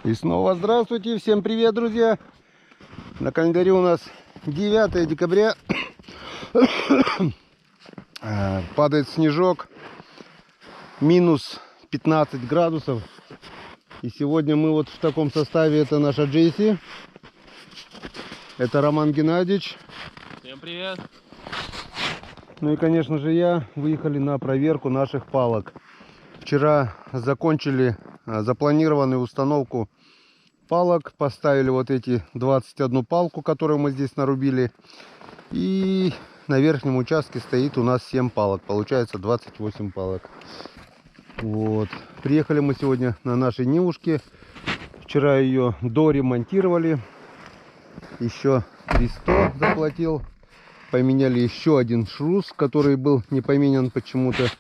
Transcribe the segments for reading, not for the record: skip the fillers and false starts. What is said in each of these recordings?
И снова здравствуйте, всем привет, друзья! На календаре у нас 9 декабря. Падает снежок, минус 15 градусов. И сегодня мы вот в таком составе. Это наша Джейси, это Роман Геннадьевич. Всем привет! Ну и, конечно же, я. Выехали на проверку наших палок. Вчера закончили запланированную установку палок. Поставили вот эти 21 палку, которую мы здесь нарубили. И на верхнем участке стоит у нас 7 палок. Получается 28 палок. Вот. Приехали мы сегодня на нашей Нивушке. Вчера ее доремонтировали. Еще 300 заплатил. Поменяли еще один шрус, который был не поменян почему-то.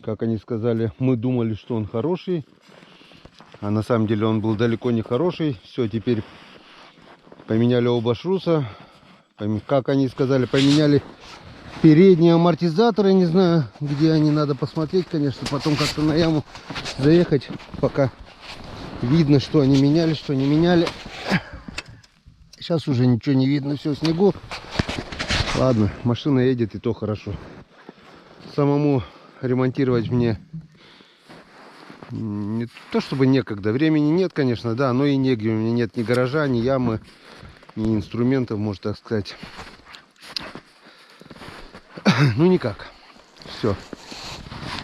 Как они сказали, мы думали, что он хороший. А на самом деле он был далеко не хороший. Все, теперь поменяли оба шруса. Как они сказали, поменяли передние амортизаторы. Не знаю, где они, надо посмотреть, конечно. Потом как-то на яму заехать. Пока видно, что они меняли, что не меняли. Сейчас уже ничего не видно, все в снегу. Ладно, машина едет, и то хорошо. Самому ремонтировать мне не то чтобы некогда. Времени нет, конечно, да, но и негде. У меня нет ни гаража, ни ямы, ни инструментов, можно так сказать. Ну никак. Все.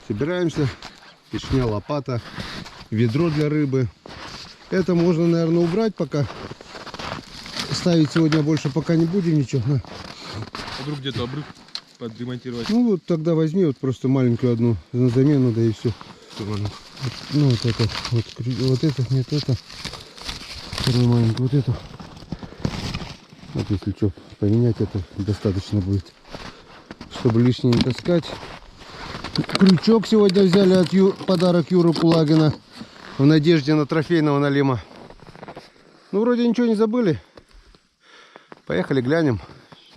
Собираемся. Пешня, лопата, ведро для рыбы. Это можно, наверное, убрать пока. Ставить сегодня больше пока не будем ничего. А вдруг где-то обрыв подремонтировать? Ну вот тогда возьми вот просто маленькую одну на замену, да и все. Ну вот это, вот это, нет, это. Вторую маленькую, вот эту. Вот если что, поменять, это достаточно будет. Чтобы лишнее не таскать. Крючок сегодня взяли от подарок Юры Кулагина. В надежде на трофейного налима. Ну вроде ничего не забыли. Поехали глянем,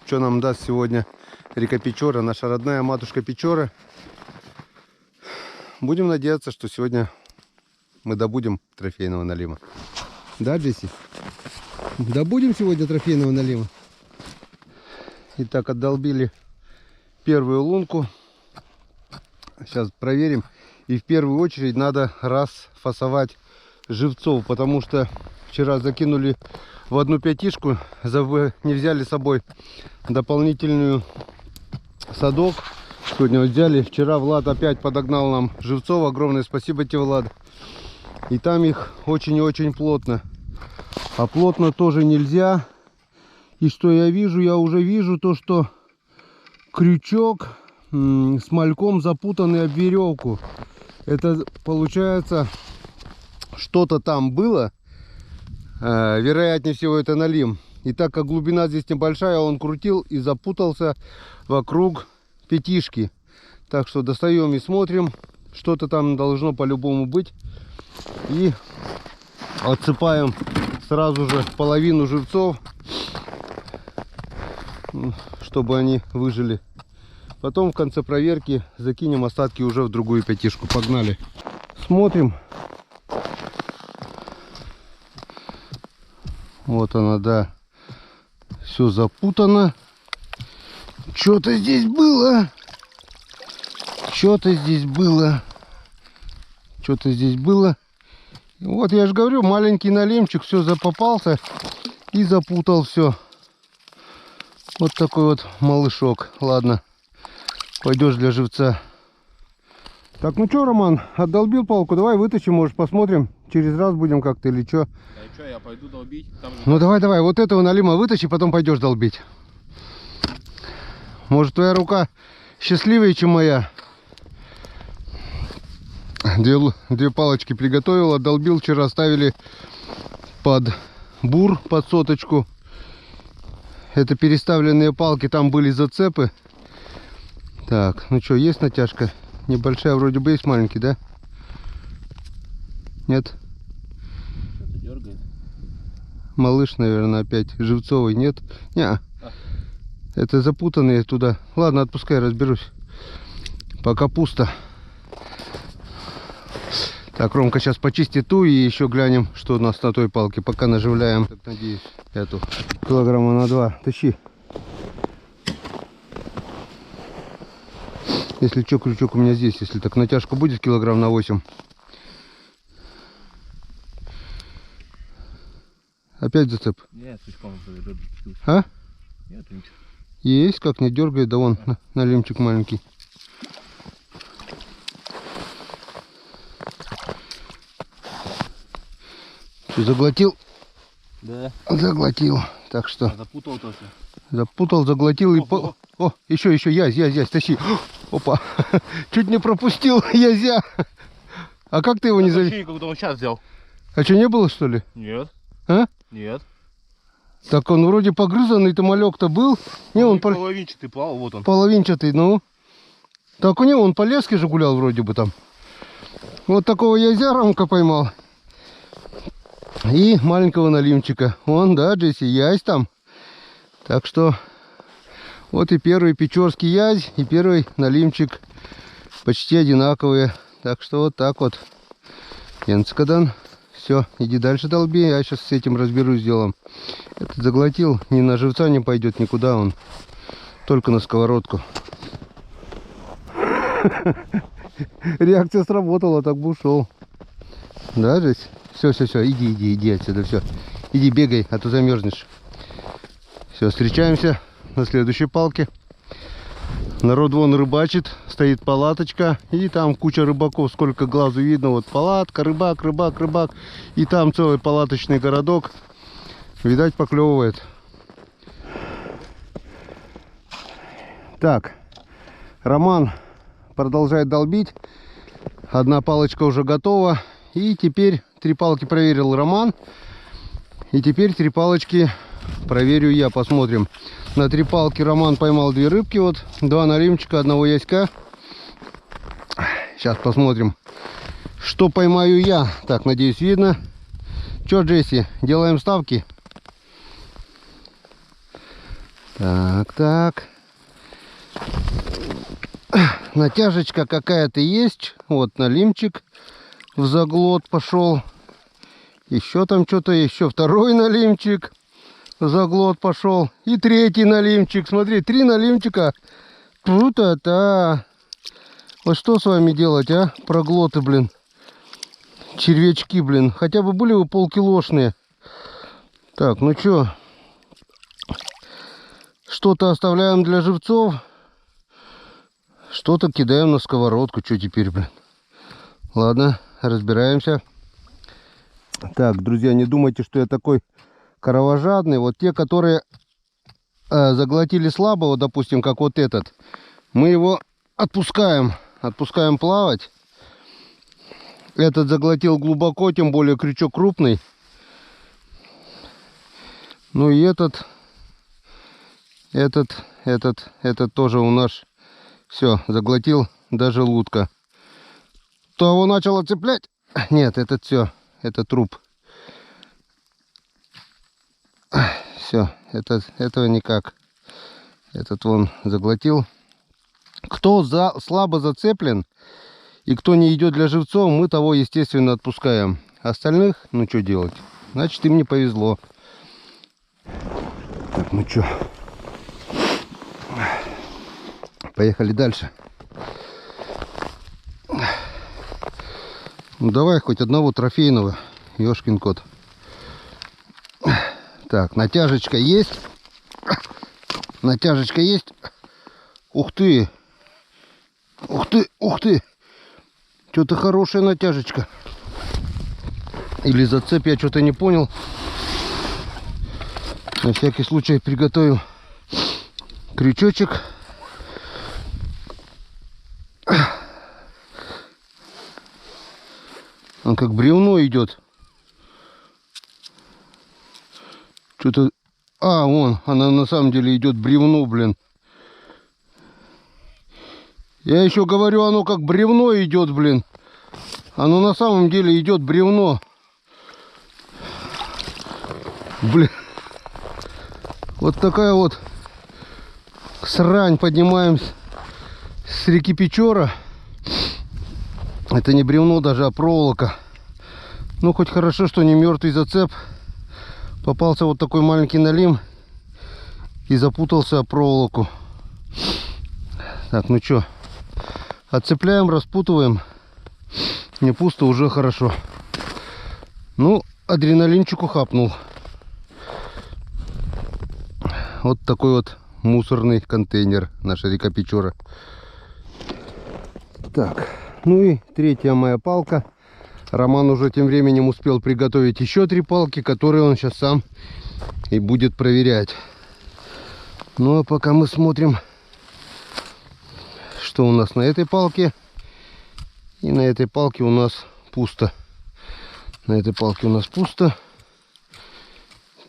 что нам даст сегодня река Печора, наша родная матушка Печора. Будем надеяться, что сегодня мы добудем трофейного налима. Да, Джесси? Добудем сегодня трофейного налима. Итак, отдолбили первую лунку. Сейчас проверим. И в первую очередь надо расфасовать живцов, потому что вчера закинули в одну пятишку, не взяли с собой дополнительную садок. Сегодня вот взяли. Вчера Влад опять подогнал нам живцов. Огромное спасибо тебе, Влад. И там их очень и очень плотно. А плотно тоже нельзя. И что я вижу? Я уже вижу то, что крючок с мальком запутанный об веревку. Это получается, что-то там было. Вероятнее всего это налим. И так как глубина здесь небольшая, он крутил и запутался вокруг пятишки. Так что достаем и смотрим. Что-то там должно по-любому быть. И отсыпаем сразу же половину живцов, чтобы они выжили. Потом в конце проверки закинем остатки уже в другую пятишку. Погнали. Смотрим. Вот она, да. Все запутано. Что-то здесь было. Что-то здесь было. Что-то здесь было. Вот я же говорю, маленький налимчик, все запопался и запутал все. Вот такой вот малышок. Ладно, пойдешь для живца. Так, ну что, Роман, отдолбил палку, давай вытащим, может, посмотрим. Через раз будем как-то или что? Да что, я пойду долбить. Там же... Ну давай, вот этого налима вытащи, потом пойдешь долбить. Может, твоя рука счастливее, чем моя. Две палочки приготовил, отдолбил. Вчера ставили под бур, под соточку. Это переставленные палки, там были зацепы. Так, ну что, есть натяжка? Небольшая вроде бы есть, маленький, да? Нет? Дергает. Малыш, наверное, опять. Живцовый, нет? Не. Это запутанные туда. Ладно, отпускай, разберусь. Пока пусто. Так, Ромка сейчас почистит ту и еще глянем, что у нас на той палке. Пока наживляем, так, надеюсь, эту. Килограмма на 2. Тащи. Если что, крючок у меня здесь. Если так натяжка будет килограмм на 8. Опять зацеп? Нет, слишком. А? Нет, ничего. Есть, как не дергает, да вон налимчик маленький. Что, заглотил? Да. Заглотил. Так что Запутал тоже. запутал, заглотил и по... О, еще, язь, тащи. Опа. Чуть не пропустил язя. А как ты его не завел? Как он сейчас взял. А что, не было, что ли? Нет. А? Нет. Так он вроде погрызанный-то малек-то был. Не, он половинчатый плавал, вот он. половинчатый, ну. Так у него он по леске же гулял вроде бы там. Вот такого язя Ромка поймал. И маленького налимчика. Вон, да, Джесси, язь там. Так что вот и первый печорский язь, и первый налимчик почти одинаковые. Так что вот так вот. Янцкадан. Все, иди дальше долби, я сейчас с этим разберусь с делом. Этот заглотил, ни на живца не пойдет никуда он. Только на сковородку. Реакция сработала, так бы ушел. Да, Жесть? Все, иди отсюда, все. Иди бегай, а то замерзнешь. Все, встречаемся на следующей палке. Народ вон рыбачит, стоит палаточка, и там куча рыбаков, сколько глазу видно. Вот палатка, рыбак. И там целый палаточный городок. Видать, поклевывает. Так, Роман продолжает долбить. Одна палочка уже готова. И теперь 3 палки проверил Роман. И теперь 3 палочки проверю я. Посмотрим. На 3 палки Роман поймал 2 рыбки. Вот 2 налимчика, 1 яська. Сейчас посмотрим, что поймаю я. Так, надеюсь, видно. Че, Джесси, делаем ставки? Так. Натяжечка какая-то есть. Вот налимчик в заглот пошел. Еще там что-то, еще 2-й налимчик в заглот пошел. И 3-й налимчик. Смотри, 3 налимчика. Ту-та-та. Вот что с вами делать, а? Проглоты, блин. Червячки, блин. Хотя бы были бы полкилошные. Так, ну что? Что-то оставляем для живцов. Что-то кидаем на сковородку. Что теперь, блин? Ладно, разбираемся. Так, друзья, не думайте, что я такой кровожадный. Вот те, которые заглотили слабо, вот, допустим, как вот этот, мы его отпускаем плавать. Этот заглотил глубоко, тем более крючок крупный. Ну и этот тоже у нас все заглотил до желудка. Того начало цеплять. Нет, этот все, это труп. Все, этого никак. Этот вон заглотил. Кто слабо зацеплен и кто не идет для живцов, мы того, естественно, отпускаем. Остальных, ну что делать? Значит, им не повезло. Так, ну что, поехали дальше. Ну давай хоть одного трофейного, ёшкин кот. Так, натяжечка есть. Натяжечка есть. Ух ты. Что-то хорошая натяжечка. Или зацеп, я что-то не понял. На всякий случай приготовим крючочек. Он как бревно идет. Что-то... А, вон, она на самом деле идет бревно, блин. Я еще говорю, оно как бревно идет, блин. Оно на самом деле идет бревно. Блин. Вот такая вот срань. Поднимаемся с реки Печора. Это не бревно даже, а проволока. Ну, хоть хорошо, что не мертвый зацеп. Попался вот такой маленький налим и запутался о проволоку. Так, ну что, отцепляем, распутываем. Не пусто, уже хорошо. Ну, адреналинчику хапнул. Вот такой вот мусорный контейнер, наша река Печора. Так, ну и третья моя палка. Роман уже тем временем успел приготовить еще 3 палки, которые он сейчас сам и будет проверять. Ну а пока мы смотрим, что у нас на этой палке. И на этой палке у нас пусто. На этой палке у нас пусто.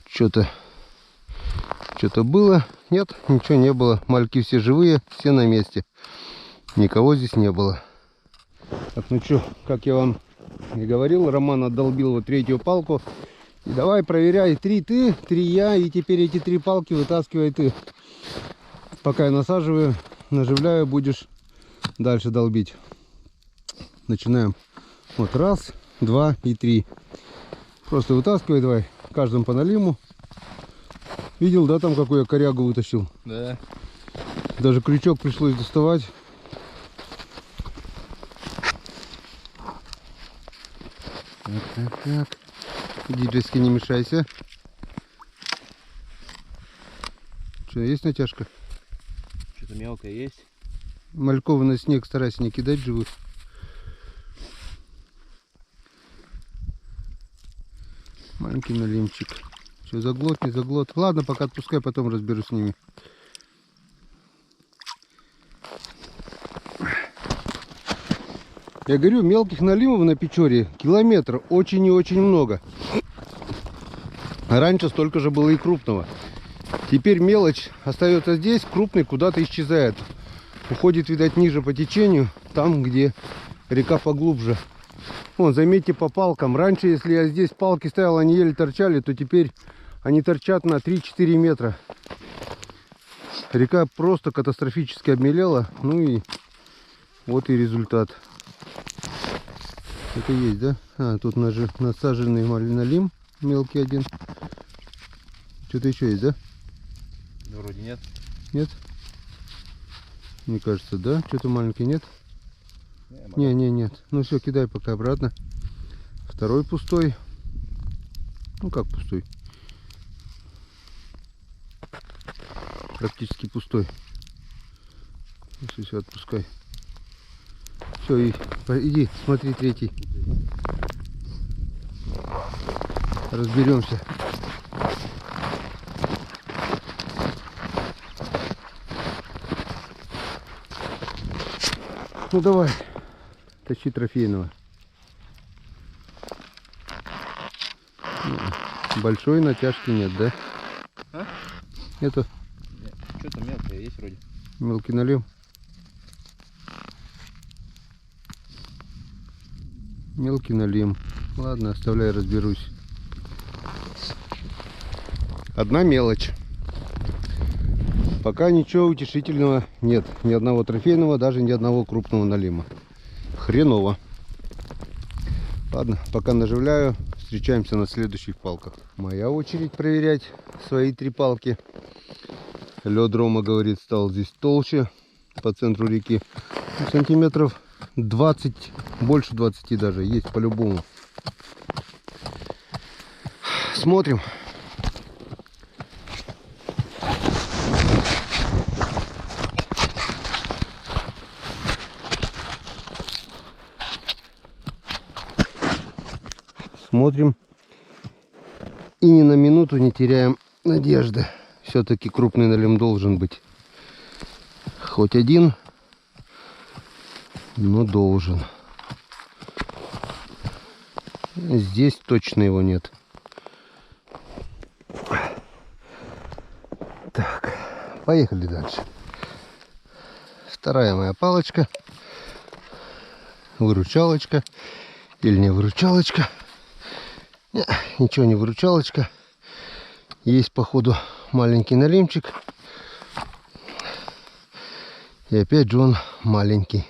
Что-то было. Нет, ничего не было. Мальки все живые, все на месте. Никого здесь не было. Так, ну что, как я вам и говорил, Роман отдолбил вот 3-ю палку. И давай проверяй. 3 ты, 3 я. И теперь эти 3 палки вытаскивай ты. Пока я насаживаю, наживляю, будешь дальше долбить. Начинаем. Вот 1, 2 и 3. Просто вытаскивай давай. Каждым по налиму. Видел, да, там какую я корягу вытащил? Да. Даже крючок пришлось доставать. Так. Иди, Джессика, не мешайся. Что, есть натяжка? Что-то мелкое есть. Мальков на снег старайся не кидать живых. Маленький налимчик. Что, заглот, не заглот? Ладно, пока отпускай, потом разберусь с ними. Я говорю, мелких налимов на Печоре километр очень и очень много. Раньше столько же было и крупного. Теперь мелочь остается здесь, крупный куда-то исчезает. Уходит, видать, ниже по течению, там, где река поглубже. Вон, заметьте по палкам. Раньше, если я здесь палки ставил, они еле торчали, то теперь они торчат на 3-4 метра. Река просто катастрофически обмелела. Ну и вот и результат. Это есть, да? А, тут насаженный налим мелкий один. Что-то еще есть, да? Да вроде нет. Нет? Мне кажется, да? Что-то маленький нет? Нет. Ну все, кидай пока обратно. Второй пустой. Ну как пустой? Практически пустой. Все, отпускай. Все, иди, смотри, 3-й. Разберемся. Ну давай, тащи трофейного. Большой натяжки нет, да? А? Это Что-то мелкое есть вроде. мелкий налим. Мелкий налим. Ладно, оставляй, разберусь. Одна мелочь. Пока ничего утешительного нет. Ни одного трофейного, даже ни одного крупного налима. Хреново. Ладно, пока наживляю. Встречаемся на следующих палках. Моя очередь проверять свои 3 палки. Лед, Рома говорит, стал здесь толще. По центру реки. Сантиметров 20, больше 20 даже. Есть по-любому. Смотрим. Смотрим. И ни на минуту не теряем надежды. Все-таки крупный налим должен быть. Хоть один, но должен. Здесь точно его нет. Так, поехали дальше. Вторая моя палочка. Выручалочка. Или не выручалочка. Не, ничего не выручалочка. Есть, походу, маленький налимчик. И опять же он маленький.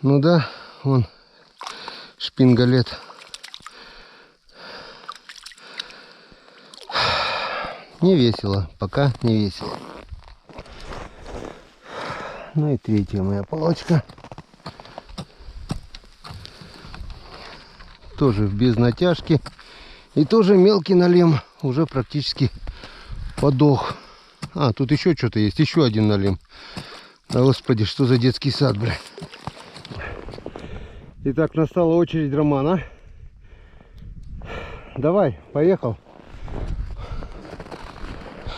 Ну да, Вон шпингалет. Не весело, пока не весело. Ну и третья моя палочка. Тоже без натяжки. И тоже мелкий налим. Уже практически подох. А, тут еще что-то есть. Еще один налим. Да, господи, что за детский сад, бля. Итак, настала очередь Романа. Давай, поехал.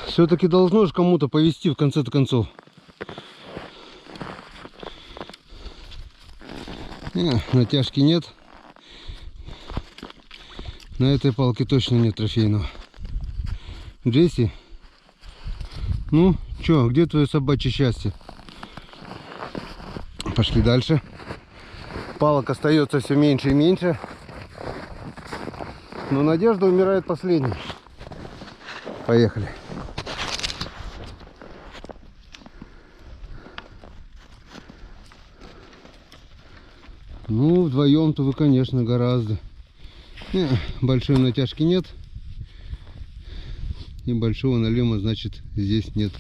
Все-таки должно же кому-то повезти в конце-то концов. Натяжки нет. На этой палке точно нет трофейного. Джесси, ну чё, где твое собачье счастье? Пошли дальше. Палок остается все меньше и меньше. Но надежда умирает последней. Поехали. Ну, вдвоем-то вы, конечно, гораздо. Большой натяжки нет. И большого налима, значит, здесь нет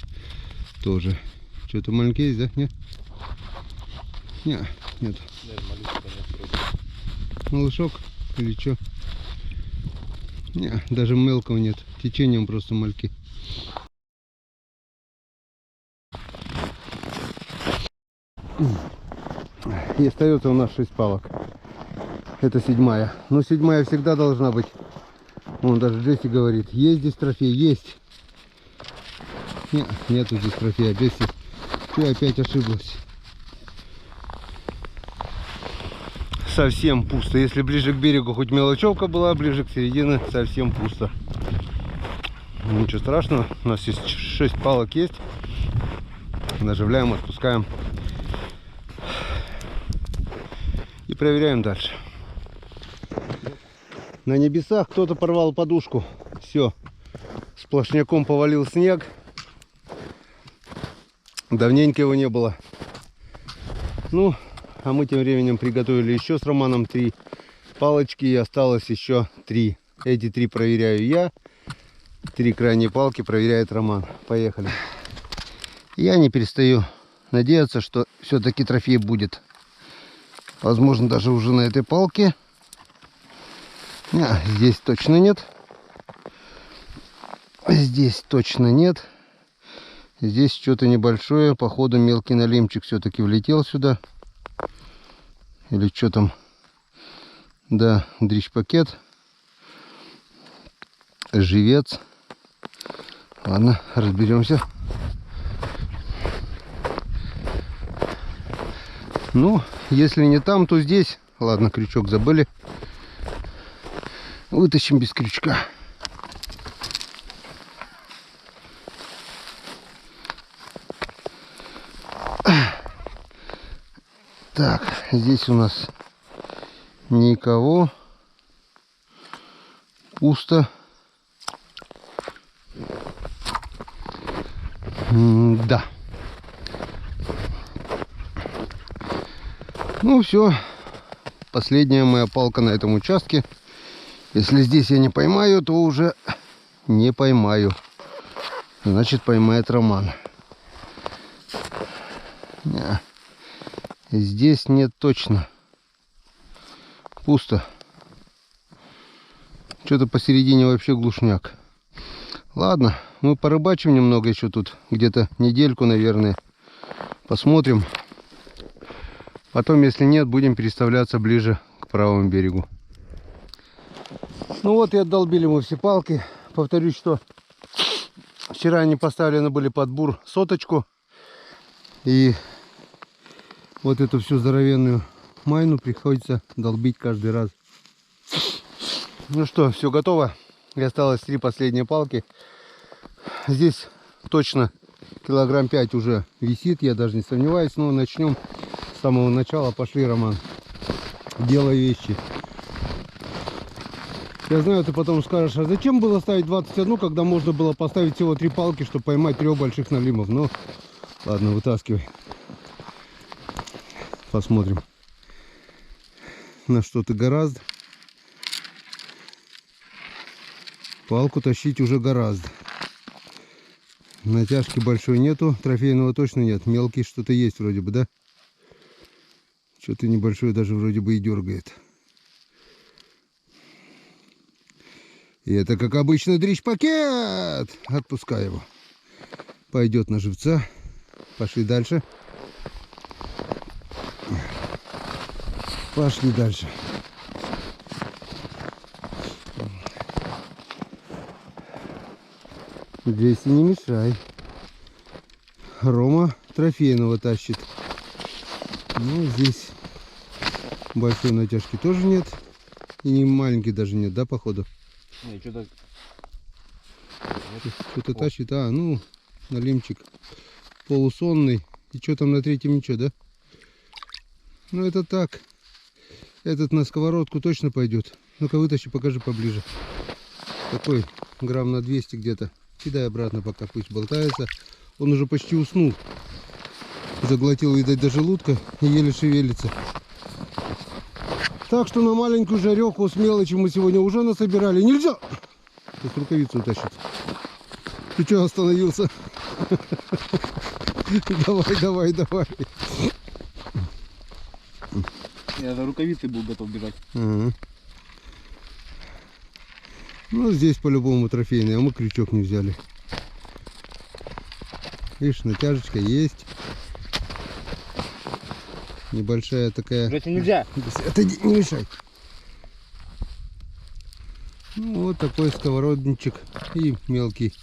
тоже. Что-то маленький есть, да? Нет? Нет. Малышок или что? Не, даже мелкого нет. Течением просто мальки. И остается у нас 6 палок. Это 7-я. Но 7-я всегда должна быть. Вон даже Джесси говорит, есть здесь трофей, есть. Нет, нету здесь трофея. Джесси, ты опять ошиблась. Совсем пусто. Если ближе к берегу хоть мелочевка была, ближе к середине совсем пусто. Ничего страшного. У нас есть 6 палок есть. Наживляем, отпускаем. И проверяем дальше. На небесах кто-то порвал подушку. Все. Сплошняком повалил снег. Давненько его не было. Ну, а мы тем временем приготовили еще с Романом 3 палочки. И осталось еще 3. Эти 3 проверяю я. 3 крайние палки проверяет Роман. Поехали. Я не перестаю надеяться, что все-таки трофей будет. Возможно, даже уже на этой палке. Здесь точно нет. Здесь точно нет. Здесь что-то небольшое. Походу мелкий налимчик все-таки влетел сюда. Или что там? Да, дрищ-пакет. Живец. Ладно, разберемся. Ну, если не там, то здесь. Ладно, крючок забыли. Вытащим без крючка. Так, здесь у нас никого. Пусто. Да. Ну все. Последняя моя палка на этом участке. Если здесь я не поймаю, то уже не поймаю. Значит, поймает Роман. Не. Здесь нет точно. Пусто. Что-то посередине вообще глушняк. Ладно, мы порыбачим немного еще тут. Где-то недельку, наверное. Посмотрим. Потом, если нет, будем переставляться ближе к правому берегу. Ну вот и отдолбили мы все палки. Повторюсь, что вчера они поставлены были под бур соточку. И вот эту всю здоровенную майну приходится долбить каждый раз. Ну что, все готово. И осталось 3 последние палки. Здесь точно килограмм 5 уже висит, я даже не сомневаюсь. Но начнем с самого начала. Пошли, Роман. Делай вещи. Я знаю, ты потом скажешь, а зачем было ставить 21, когда можно было поставить всего 3 палки, чтобы поймать 3 больших налимов. Ну, ладно, вытаскивай. Посмотрим. на что-то гораздо. Палку тащить уже гораздо. Натяжки большой нету, трофейного точно нет. Мелкий что-то есть вроде бы, да? Что-то небольшое даже вроде бы и дергает. И это, как обычно, дрищ-пакет. Отпускай его. Пойдет на живца. Пошли дальше. Пошли дальше. Здесь и не мешай. Рома трофейного тащит. Ну, здесь большой натяжки тоже нет. И не маленький даже нет, да, походу? Не, что-то... Что-то тащит. А, ну, налимчик полусонный. И что там на третьем, ничего, да? Ну, это так. Этот на сковородку точно пойдет. Ну-ка, вытащи, покажи поближе. Такой грамм на 200 где-то. Кидай обратно, пока пусть болтается. Он уже почти уснул. Заглотил, видать, до желудка и еле шевелится. Так что на маленькую жареху с мелочи мы сегодня уже насобирали. Нельзя! Сейчас рукавицу утащить. Ты что остановился? Давай, давай, давай. Я за рукавицей был готов бежать. Ага. Ну, здесь по-любому трофейный, а мы крючок не взяли. Видишь, натяжечка есть. Небольшая такая. Жать нельзя. Отойди, не мешай. Ну, вот такой сковородничек и мелкий.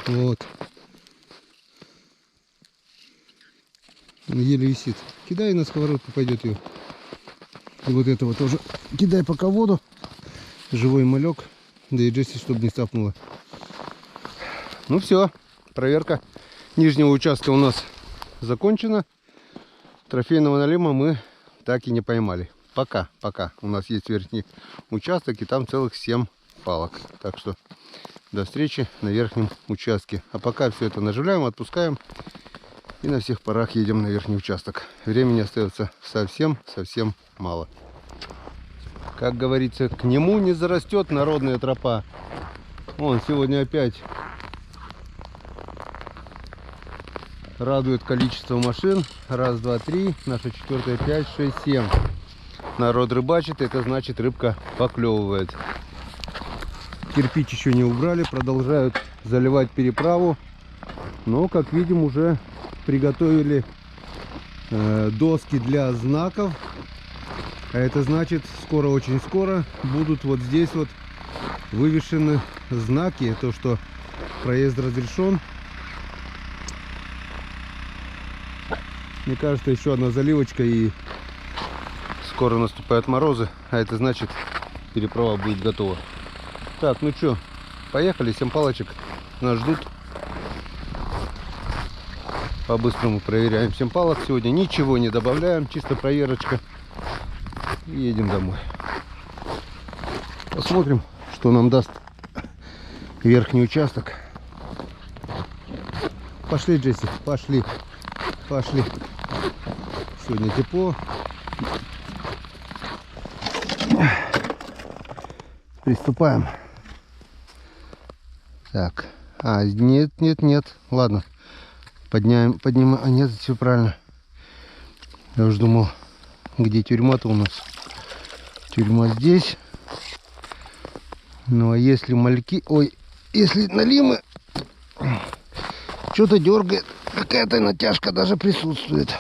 Вот. Он еле висит. Кидай, на сковородку пойдет ее. И вот этого тоже кидай пока в воду. Живой малек. Да и Джесси, чтобы не цапнула. Ну все, проверка нижнего участка у нас закончена. Трофейного налима мы так и не поймали. Пока. У нас есть верхний участок, и там целых 7 палок. Так что до встречи на верхнем участке. А пока все это наживляем, отпускаем. И на всех парах едем на верхний участок. Времени остается совсем мало. Как говорится, к нему не зарастет народная тропа. Вон, сегодня опять радует количество машин. Раз, два, три. Наша четвертая, 5, 6, 7. Народ рыбачит, это значит, рыбка поклевывает. Кирпич еще не убрали, продолжают заливать переправу. Но, как видим, уже приготовили доски для знаков. А это значит, скоро, очень скоро будут вот здесь вот вывешены знаки, то что проезд разрешен. Мне кажется, еще одна заливочка, и скоро наступают морозы, а это значит, переправа будет готова. Так, ну что, поехали, 7 палочек нас ждут. По-быстрому проверяем 7 палок. Сегодня ничего не добавляем, чисто проверочка. И едем домой. Посмотрим, что нам даст верхний участок. Пошли, Джесси, пошли. Пошли. Сегодня тепло. Приступаем. Так. А, нет. Ладно. Поднимаем. А, нет, все правильно. Я уже думал, где тюрьма-то у нас. Тюрьма здесь. Ну, а если мальки... Ой, если налимы... Что-то дергает. Какая-то натяжка даже присутствует.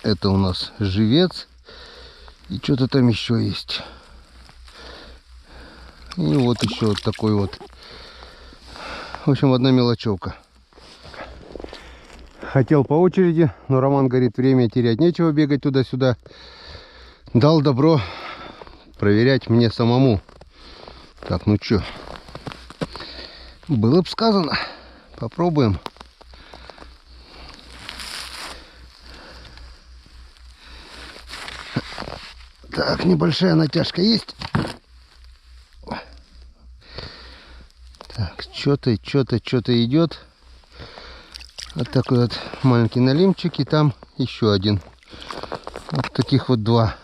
Это у нас живец. И что-то там еще есть. И вот еще вот такой вот. В общем, одна мелочевка. Хотел по очереди, но Роман говорит, время терять нечего, бегать туда-сюда. Дал добро проверять мне самому. Так, ну что, было бы сказано. Попробуем. Так, небольшая натяжка есть. Так, что-то идет. Вот такой вот маленький налимчик, и там еще один. Вот таких вот два.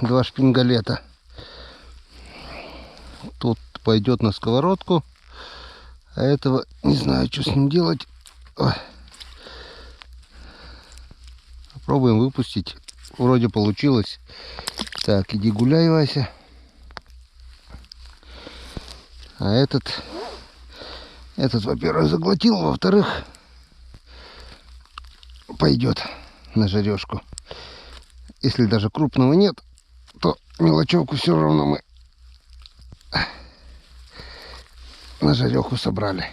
Два шпингалета. Тут пойдет на сковородку. А этого не знаю, что с ним делать. Ой. Попробуем выпустить. Вроде получилось. Так, иди гуляй, Вася. А этот, во-первых, заглотил, во-вторых, пойдет на жарежку. Если даже крупного нет, то мелочевку все равно мы на жареху собрали.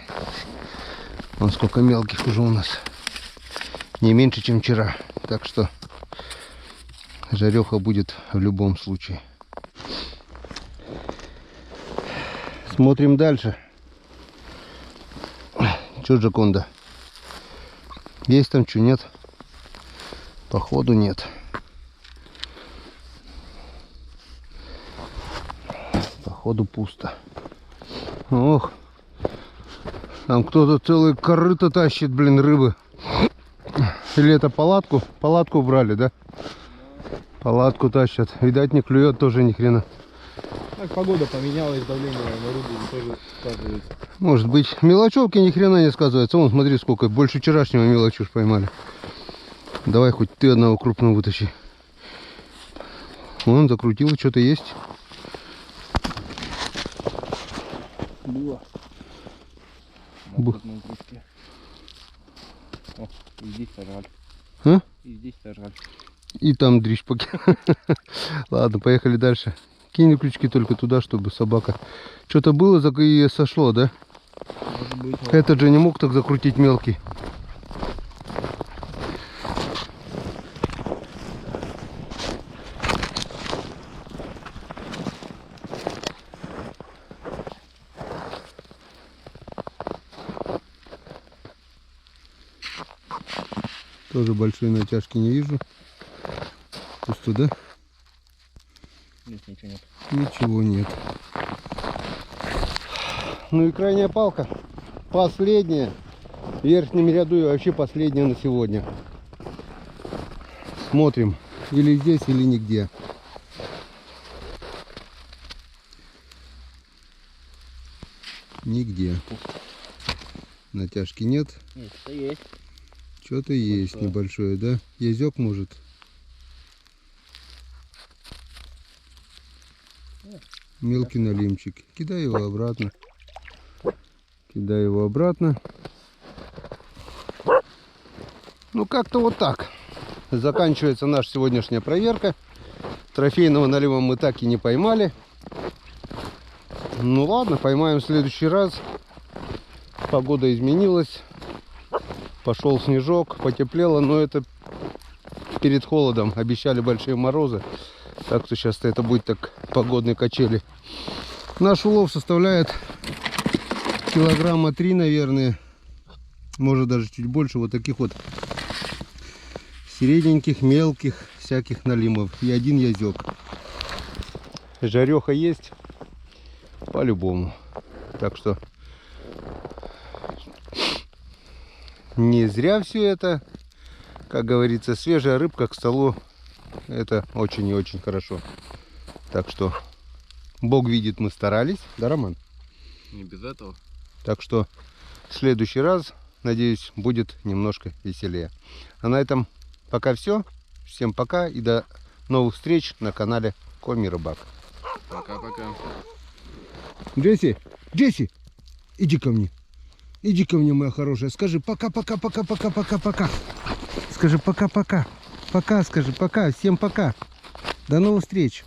Вон сколько мелких уже у нас. Не меньше, чем вчера. Так что жареха будет в любом случае. Смотрим дальше. Че, Джаконда? Есть там что, нет? Походу нет. Походу пусто. Ох. Там кто-то целый корыто тащит, блин, рыбы. Или это палатку? Палатку брали, да? Палатку тащат. Видать, не клюет тоже ни хрена. Так погода поменялась, давление на рыбу тоже сказывается. Может быть, мелочевки ни хрена не сказывается. Вон, смотри, сколько. Больше вчерашнего мелочи уж поймали. Давай хоть ты одного крупного вытащи. Вон, закрутил, что-то есть. Было. Бу- На одном крючке. О, и здесь сожрали. А? И здесь сожрали. И там дрищ поки. Ладно, поехали дальше. Кинь крючки только туда, чтобы собака. Что-то было, и сошло, да? Может быть, вот. Этот же не мог так закрутить мелкий. Тоже большой натяжки не вижу. Пусто, да? Здесь ничего нет. Ничего нет. Ну и крайняя палка. Последняя. В верхнем ряду и вообще последняя на сегодня. Смотрим. Или здесь, или нигде. Нигде. Натяжки нет. Нет, что есть. Что-то есть небольшое, да? Язёк может. Мелкий налимчик. Кидай его обратно. Кидай его обратно. Ну как-то вот так. Заканчивается наша сегодняшняя проверка. Трофейного налима мы так и не поймали. Ну ладно, поймаем в следующий раз. Погода изменилась. Пошел снежок, потеплело, но это перед холодом. Обещали большие морозы. Так что сейчас это будет так погодные качели. Наш улов составляет килограмма 3, наверное. Может даже чуть больше. Вот таких вот средненьких, мелких всяких налимов. И один язёк. Жареха есть по-любому. Так что не зря все это. Как говорится, свежая рыбка к столу. Это очень и очень хорошо. Так что Бог видит, мы старались. Да, Роман? Не без этого. Так что в следующий раз, надеюсь, будет немножко веселее. А на этом пока все. Всем пока и до новых встреч на канале Коми Рыбак. Пока-пока. Джесси, Джесси, иди ко мне. Иди ко мне, моя хорошая. Скажи пока-пока-пока-пока-пока-пока. Скажи пока-пока. Пока, скажи пока. Всем пока. До новых встреч.